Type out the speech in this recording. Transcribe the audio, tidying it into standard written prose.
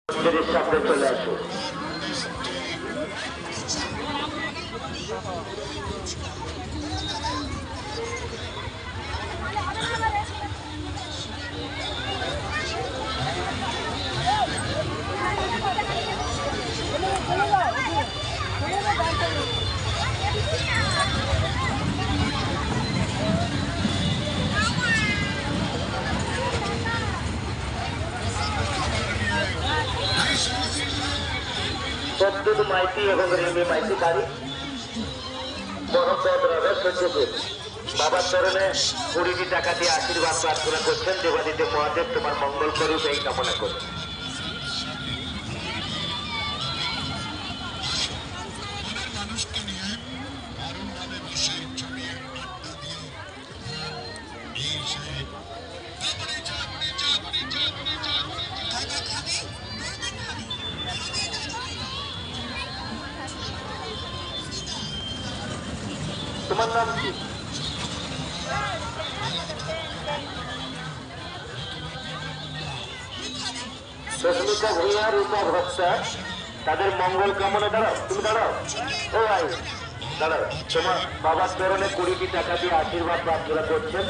মন্দিরের সামনে চলে আসুন। প্রদ্যুৎ মাইতি এবং রিমি মাইতি তারিখ মোহাম্মদ রমেশ সচিব বাবার চরণে 20টি টাকা দিয়ে আশীর্বাদ প্রার্থনা করছেন। দেবাদিদেব মহাদেব তোমার মঙ্গল করুক এই কামনা করুন। তোমার নাম কি? সুস্মিতা ভূঁইয়া, রূপা ভক্তা, তাদের মঙ্গল কামনা। দাঁড়াও, তুমি দাঁড়াও, ও ভাই দাঁড়াও। তোমার বাবার চরণে 20টি টাকা দিয়ে আশীর্বাদ প্রার্থনা করছেন।